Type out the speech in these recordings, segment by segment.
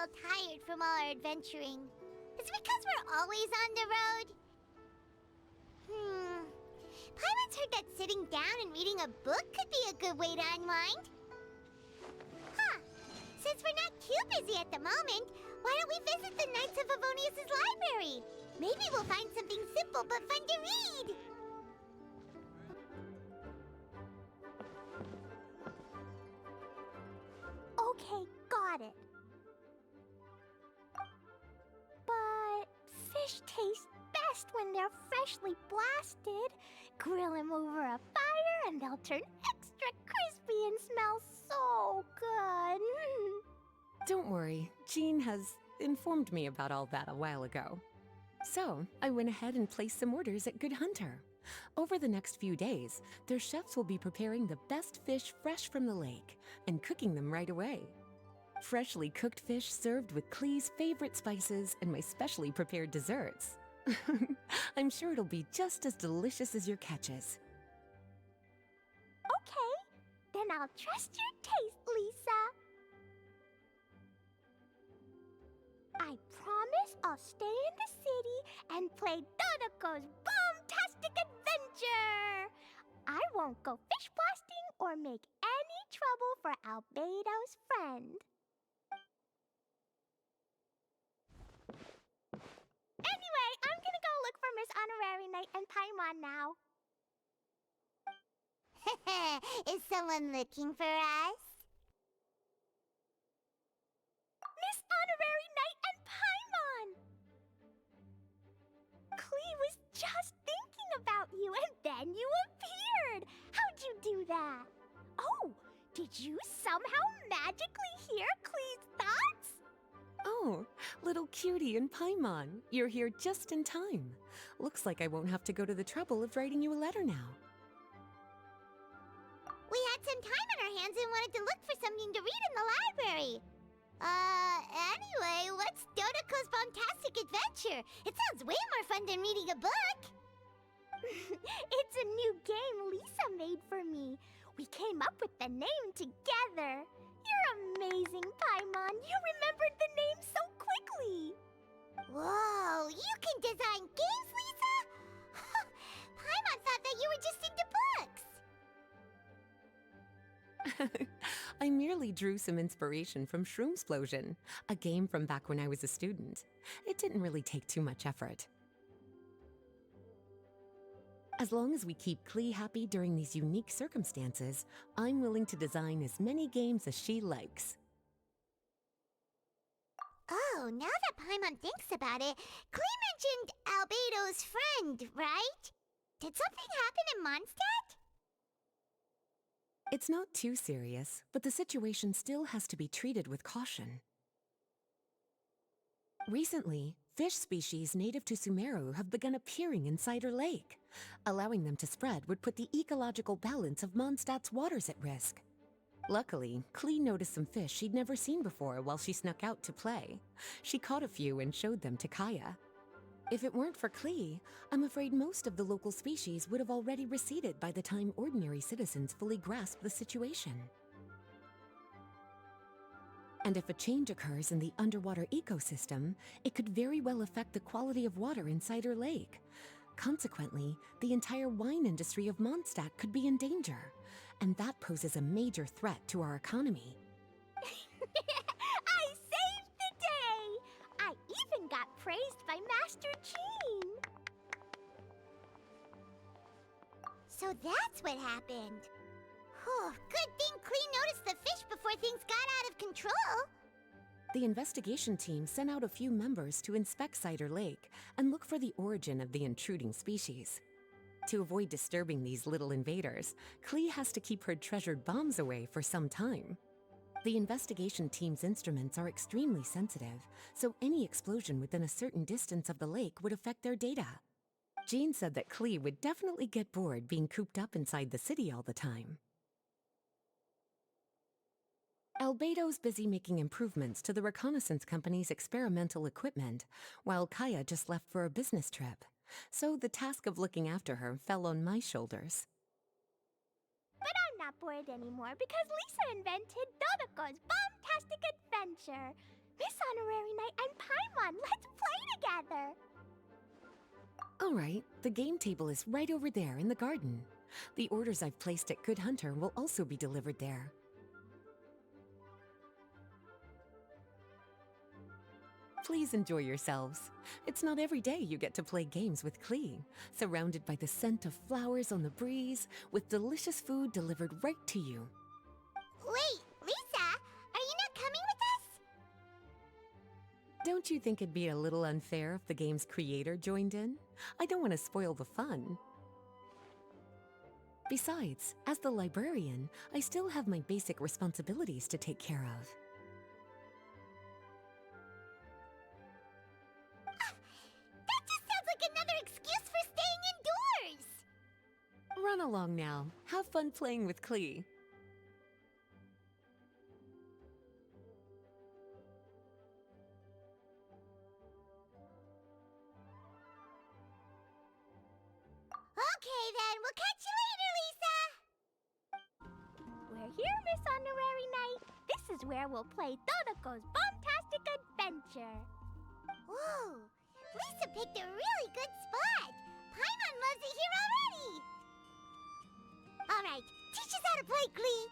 little tired from all our adventuring. Is it because we're always on the road? Paimon's heard that sitting down and reading a book could be a good way to unwind. Huh. Since we're not too busy at the moment, why don't we visit the Knights of Avonius' library? Maybe we'll find something simple but fun to read. Okay, got it. But fish taste best when they're freshly blasted. Grill them over a fire and they'll turn extra crispy and smell so good. Don't worry, Jean has informed me about all that a while ago. So, I went ahead and placed some orders at Good Hunter. Over the next few days, their chefs will be preparing the best fish fresh from the lake and cooking them right away. Freshly cooked fish served with Klee's favorite spices and my specially prepared desserts. I'm sure it'll be just as delicious as your catches. Okay, then I'll trust your taste, Lisa. I promise I'll stay in the city and play Dodoco's boom-tastic adventure. I won't go fish blasting or make any trouble for Albedo's friend. Anyway, I'm gonna go look for Miss Honorary Knight and Paimon now. Is someone looking for us? Miss Honorary Knight and Paimon! Klee was just thinking about you and then you appeared! How'd you do that? Oh, did you somehow magically hear Klee's thoughts? Oh, little cutie and Paimon, you're here just in time. Looks like I won't have to go to the trouble of writing you a letter now. We had some time on our hands and wanted to look for something to read in the library. Anyway, what's Dodoco's Bombastic Adventure? It sounds way more fun than reading a book. It's a new game Lisa made for me. We came up with the name together. You're amazing, Paimon. You remembered the name so quickly. Whoa, you can design games, Lisa? Paimon thought that you were just into books. I merely drew some inspiration from Shroomsplosion, a game from back when I was a student. It didn't really take too much effort. As long as we keep Klee happy during these unique circumstances, I'm willing to design as many games as she likes. Oh, now that Paimon thinks about it, Klee mentioned Albedo's friend, right? Did something happen in Mondstadt? It's not too serious, but the situation still has to be treated with caution. Recently, fish species native to Sumeru have begun appearing in Cider Lake. Allowing them to spread would put the ecological balance of Mondstadt's waters at risk. Luckily, Klee noticed some fish she'd never seen before while she snuck out to play. She caught a few and showed them to Kaya. If it weren't for Klee, I'm afraid most of the local species would have already receded by the time ordinary citizens fully grasp the situation. And if a change occurs in the underwater ecosystem, it could very well affect the quality of water in Cider Lake. Consequently, the entire wine industry of Mondstadt could be in danger, and that poses a major threat to our economy. I saved the day! I even got praised by Master Jean. So that's what happened. Whew, good thing Klee noticed the fish before things got out of control. The investigation team sent out a few members to inspect Cider Lake and look for the origin of the intruding species. To avoid disturbing these little invaders, Klee has to keep her treasured bombs away for some time. The investigation team's instruments are extremely sensitive, so any explosion within a certain distance of the lake would affect their data. Jean said that Klee would definitely get bored being cooped up inside the city all the time. Albedo's busy making improvements to the reconnaissance company's experimental equipment, while Kaya just left for a business trip. So the task of looking after her fell on my shoulders. But I'm not bored anymore because Lisa invented Dodoco's Bombastic Adventure. Miss Honorary Knight and Paimon, let's play together! All right, the game table is right over there in the garden. The orders I've placed at Good Hunter will also be delivered there. Please enjoy yourselves. It's not every day you get to play games with Klee, surrounded by the scent of flowers on the breeze, with delicious food delivered right to you. Wait, Lisa, are you not coming with us? Don't you think it'd be a little unfair if the game's creator joined in? I don't want to spoil the fun. Besides, as the librarian, I still have my basic responsibilities to take care of. That just sounds like another excuse for staying indoors! Run along now. Have fun playing with Klee. Okay then, we'll catch you later, Lisa! We're here, Miss Honorary Knight. This is where we'll play Dodoco's Bombtastic Adventure. Whoa, Lisa picked a really good spot! Paimon loves it here already! Alright, teach us how to play, Klee!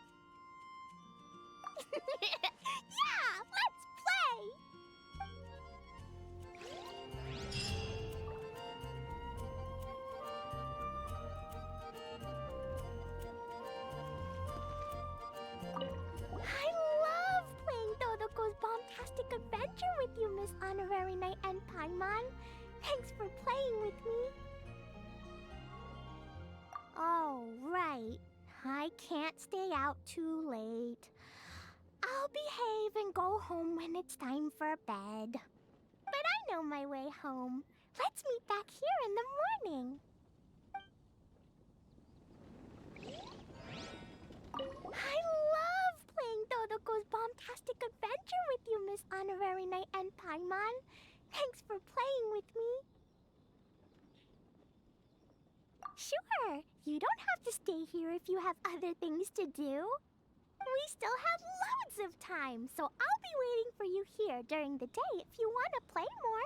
Yeah, let's play! I love playing Dodoco's Bombtastic Adventure with you, Miss Honorary Knight and Paimon. Thanks for playing with me. Oh, right. I can't stay out too late. I'll behave and go home when it's time for bed. But I know my way home. Let's meet back here in the morning. I love playing Dodoco's Bombtastic Adventure with you, Miss Honorary Knight and Paimon. Thanks for playing with me. Sure, you don't have to stay here if you have other things to do. We still have loads of time, so I'll be waiting for you here during the day if you want to play more.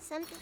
Something...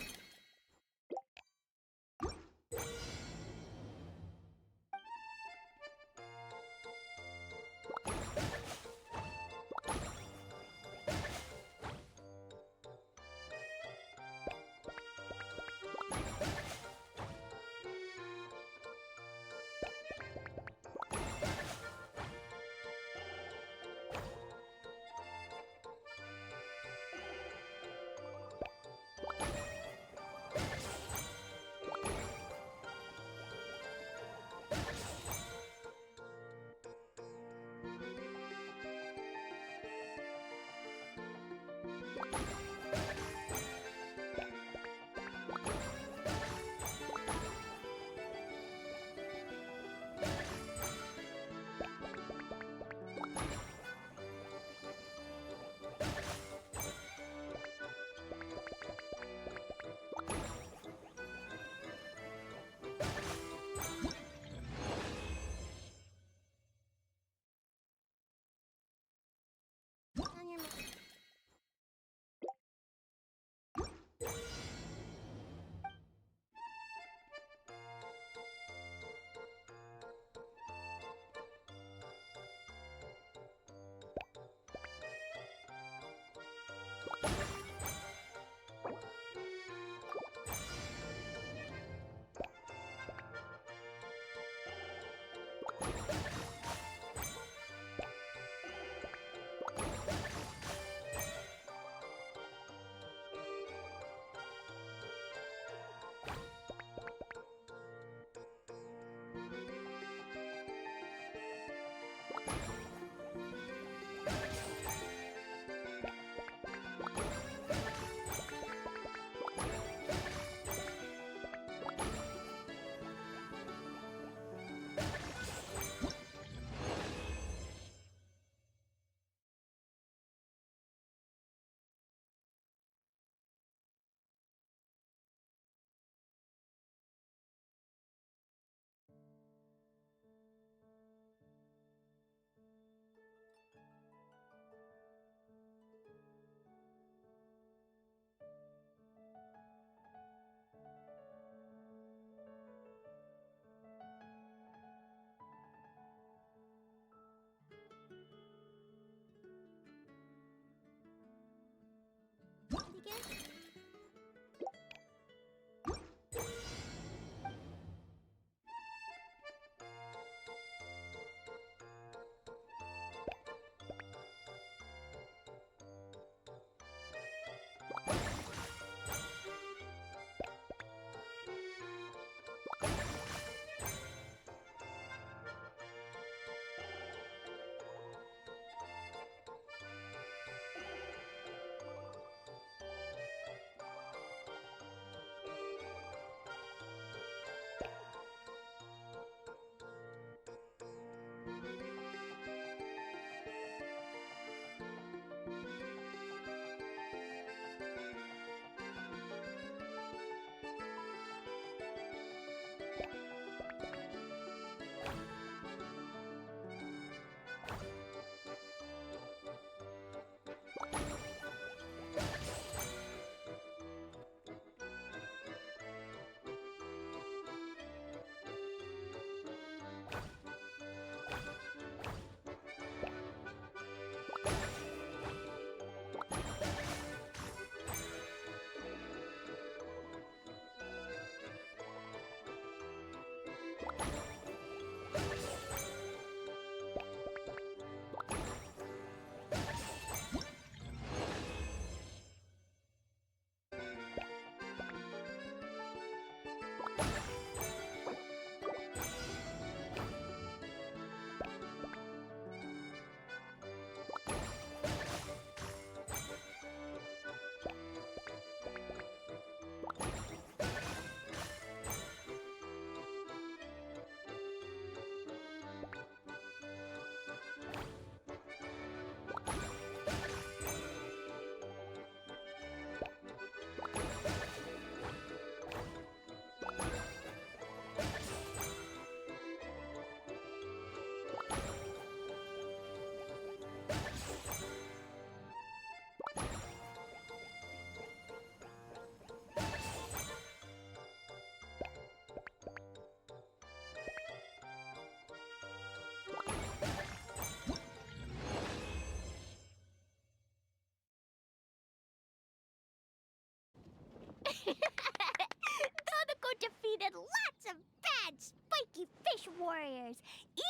Dodoko defeated lots of bad spiky fish warriors.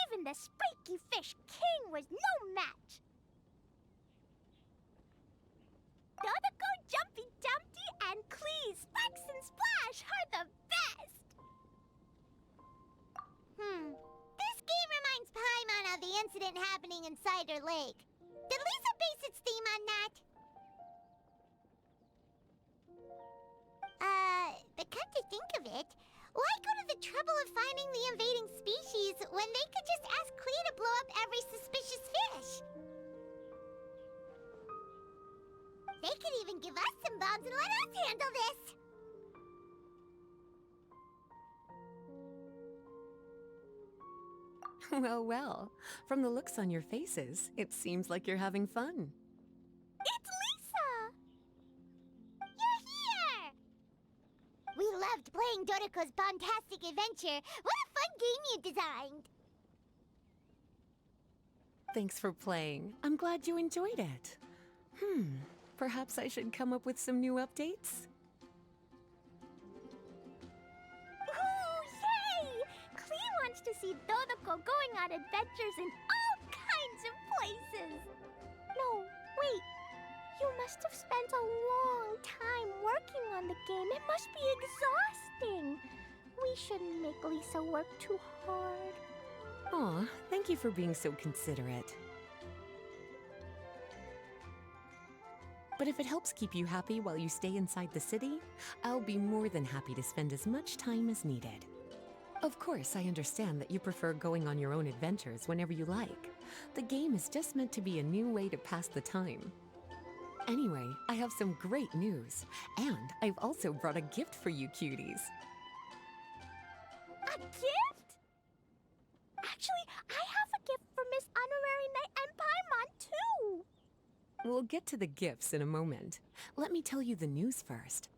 Even the spiky fish king was no match. Dodoko, Jumpy Dumpty, and Klee, Sparks and Splash are the best. This game reminds Paimon of the incident happening in Cider Lake. Did Lisa base its theme on that? But come to think of it, why go to the trouble of finding the invading species when they could just ask Klee to blow up every suspicious fish? They could even give us some bombs and let us handle this! Well, well. From the looks on your faces, it seems like you're having fun. It's Lisa! You're here! We loved playing Dodoko's Bombastic Adventure. What a fun game you designed! Thanks for playing. I'm glad you enjoyed it. Perhaps I should come up with some new updates? Ooh, yay! Klee wants to see Dodoko going on adventures in all kinds of places. No, wait. You must have spent a long time working on the game. It must be exhausting. We shouldn't make Lisa work too hard. Aw, thank you for being so considerate. But if it helps keep you happy while you stay inside the city, I'll be more than happy to spend as much time as needed. Of course, I understand that you prefer going on your own adventures whenever you like. The game is just meant to be a new way to pass the time. Anyway, I have some great news, and I've also brought a gift for you cuties. A gift? Actually, I have a gift for Miss Honorary Knight and Paimon, too. We'll get to the gifts in a moment. Let me tell you the news first.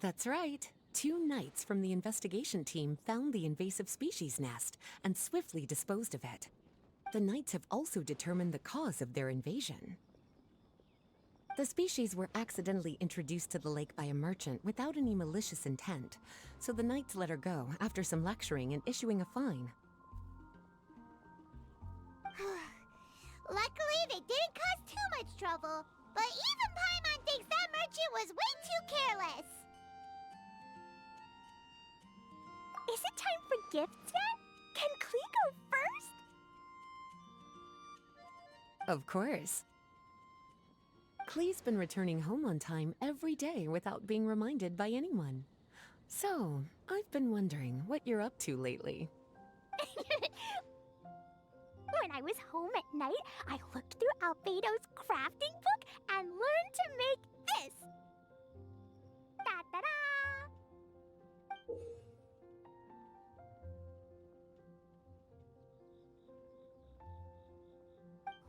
That's right. 2 knights from the investigation team found the invasive species nest and swiftly disposed of it. The knights have also determined the cause of their invasion. The species were accidentally introduced to the lake by a merchant without any malicious intent, so the knights let her go after some lecturing and issuing a fine. Luckily, they didn't cause too much trouble, but even Paimon thinks that merchant was way too careless. Is it time for gifts yet? Can Klee go first? Of course. Klee's been returning home on time every day without being reminded by anyone. So, I've been wondering what you're up to lately. When I was home at night, I looked through Albedo's crafting book and learned to make this. Da-da-da!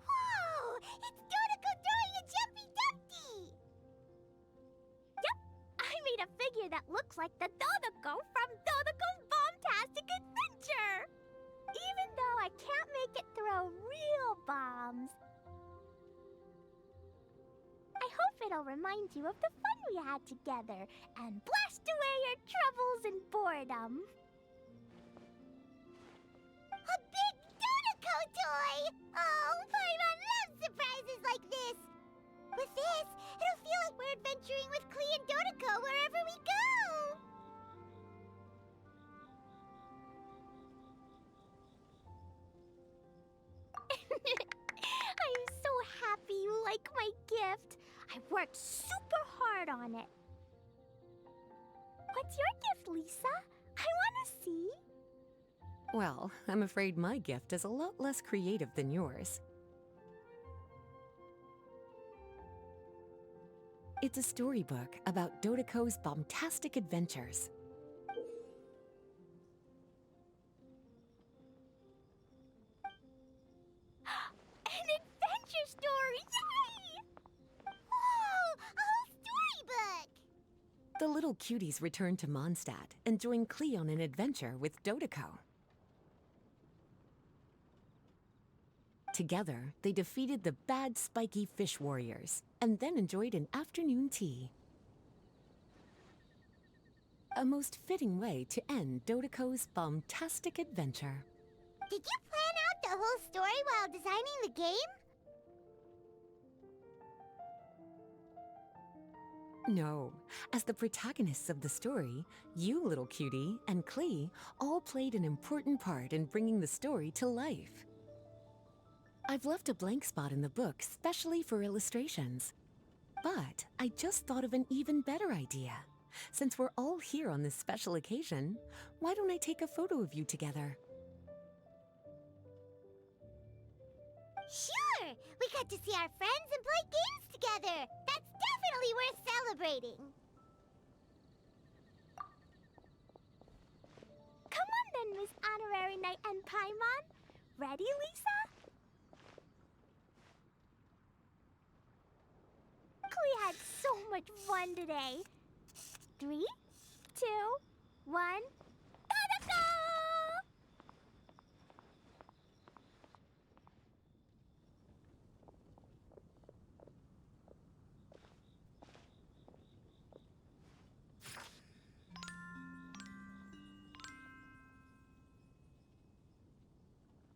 Whoa! It's Dodoko throwing a jumpy dumpty! Yep, I made a figure that looks like the Dodoko from Dodoko's Bombastic Adventure! Even though I can't make it throw real bombs. I hope it'll remind you of the fun we had together and blast away your troubles and boredom. A big Dodoko toy! Oh, Paimon loves surprises like this! With this, it'll feel like we're adventuring with Klee and Dodoko wherever we go! I'm so happy you like my gift. I worked super hard on it. What's your gift, Lisa? I want to see. Well, I'm afraid my gift is a lot less creative than yours. It's a storybook about Dodoko's bombastic adventures. An adventure story! Yay! Whoa! A whole storybook! The little cuties return to Mondstadt and join Klee on an adventure with Dodoko. Together, they defeated the bad spiky fish warriors and then enjoyed an afternoon tea. A most fitting way to end Dodoco's bombastic adventure. Did you plan out the whole story while designing the game? No, as the protagonists of the story, you, little cutie, and Klee all played an important part in bringing the story to life. I've left a blank spot in the book specially for illustrations. But I just thought of an even better idea. Since we're all here on this special occasion, why don't I take a photo of you together? Sure! We got to see our friends and play games together! That's definitely worth celebrating! Come on then, Miss Honorary Knight and Paimon. Ready, Lisa? Klee had so much fun today. 3, 2, 1...